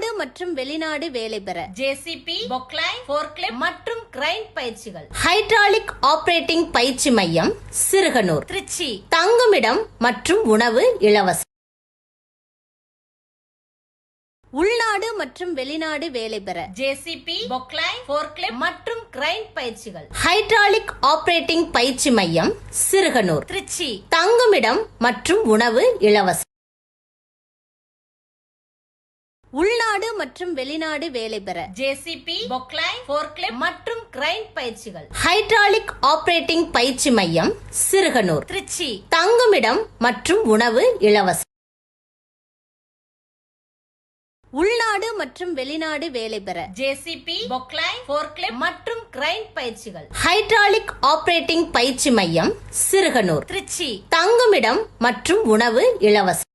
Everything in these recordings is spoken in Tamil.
உள்நாடு மற்றும் வெளிநாடு வேலை பெற ஜேசிபி, பொக்லைன், ஃபோர்க்லிஃப்ட் மற்றும் கிரைன் பயிற்சிகள். ஹைட்ராலிக் ஆபரேட்டிங் பயிற்சி மையம், சிறுகனூர், திருச்சி. தங்குமிடம் மற்றும் உணவு இலவசம். உள்நாடு மற்றும் வெளிநாடு வேலை பெற ஜேசிபி, பொக்லைன், ஃபோர்க்லிஃப்ட் மற்றும் கிரைன் பயிற்சிகள். ஹைட்ராலிக் ஆபரேட்டிங் பயிற்சி மையம், சிறுகனூர், திருச்சி. தங்குமிடம் மற்றும் உணவு இலவசம். உள்நாடு மற்றும் வெளிநாடு வேலை பெற ஜேசிபி, பொக்லைன், ஃபோர்க்லிஃப்ட் மற்றும் கிரைன் பயிற்சிகள். ஹைட்ராலிக் ஆபரேட்டிங் பயிற்சி மையம், சிறுகனூர், திருச்சி. தங்குமிடம் மற்றும் உணவு இலவசம். உள்நாடு மற்றும் வெளிநாடு வேலை பெற ஜேசிபி, பொக்லைன், ஃபோர்க்லிஃப்ட் மற்றும் கிரைன் பயிற்சிகள். ஹைட்ராலிக் ஆபரேட்டிங் பயிற்சி மையம், சிறுகனூர், திருச்சி. தங்குமிடம் மற்றும் உணவு இலவசம்.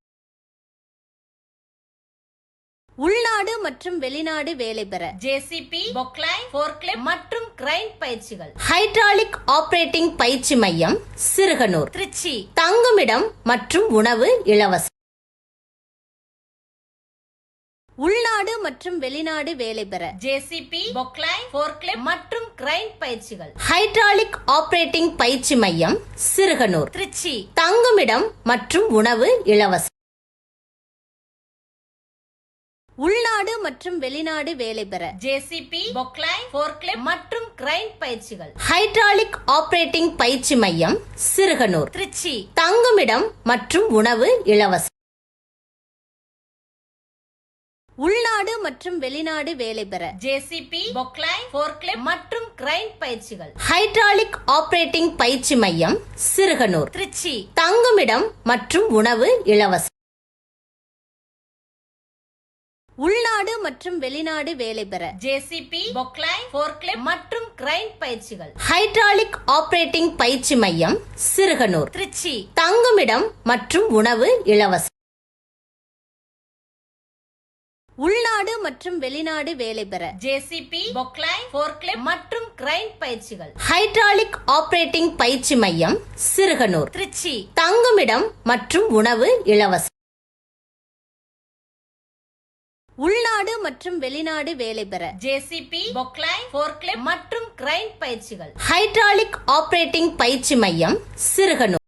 உள்நாடு மற்றும் வெளிநாடு வேலை பெற ஜேசிபி, பொக்லைன், ஃபோர்க்லிஃப்ட் மற்றும் கிரைன் பயிற்சிகள். ஹைட்ராலிக் ஆபரேட்டிங் பயிற்சி மையம், சிறுகனூர், திருச்சி. தங்குமிடம் மற்றும் உணவு இலவசம். உள்நாடு மற்றும் வெளிநாடு வேலை பெற ஜேசிபி, பொக்லைன், ஃபோர்க்லிஃப்ட் மற்றும் கிரைன் பயிற்சிகள். ஹைட்ராலிக் ஆபரேட்டிங் பயிற்சி மையம், சிறுகனூர், திருச்சி. தங்குமிடம் மற்றும் உணவு இலவசம். உள்நாடு மற்றும் வெளிநாடு வேலை பெற ஜேசிபி, பொக்லைன், ஃபோர்க்லிஃப்ட் மற்றும் கிரைன் பயிற்சிகள். ஹைட்ராலிக் ஆபரேட்டிங் பயிற்சி மையம், சிறுகனூர், திருச்சி. தங்குமிடம் மற்றும் உணவு இலவசம். உள்நாடு மற்றும் வெளிநாடு வேலை பெற ஜேசிபி, பொக்லைன், ஃபோர்க்லிஃப்ட் மற்றும் கிரைன் பயிற்சிகள். ஹைட்ராலிக் ஆபரேட்டிங் பயிற்சி மையம், சிறுகனூர், திருச்சி. தங்குமிடம் மற்றும் உணவு இலவசம். உள்நாடு மற்றும் வெளிநாடு வேலை பெற ஜேசிபி, பொக்லைன், ஃபோர்க்லிஃப்ட் மற்றும் கிரைன் பயிற்சிகள். ஹைட்ராலிக் ஆபரேட்டிங் பயிற்சி மையம், சிறுகனூர், திருச்சி. தங்குமிடம் மற்றும் உணவு இலவசம். உள்நாடு மற்றும் வெளிநாடு வேலை பெற ஜேசிபி, பொக்லைன், ஃபோர்க்லிஃப்ட் மற்றும் கிரைன் பயிற்சிகள். ஹைட்ராலிக் ஆபரேட்டிங் பயிற்சி மையம், சிறுகனூர், திருச்சி. தங்குமிடம் மற்றும் உணவு இலவசம். உள்நாடு மற்றும் வெளிநாடு வேலை பெற ஜேசிபி, பொக்லைன், ஃபோர்க்லிஃப்ட் மற்றும் கிரைன் பயிற்சிகள். ஹைட்ராலிக் ஆபரேட்டிங் பயிற்சி மையம், சிறுகனூர்.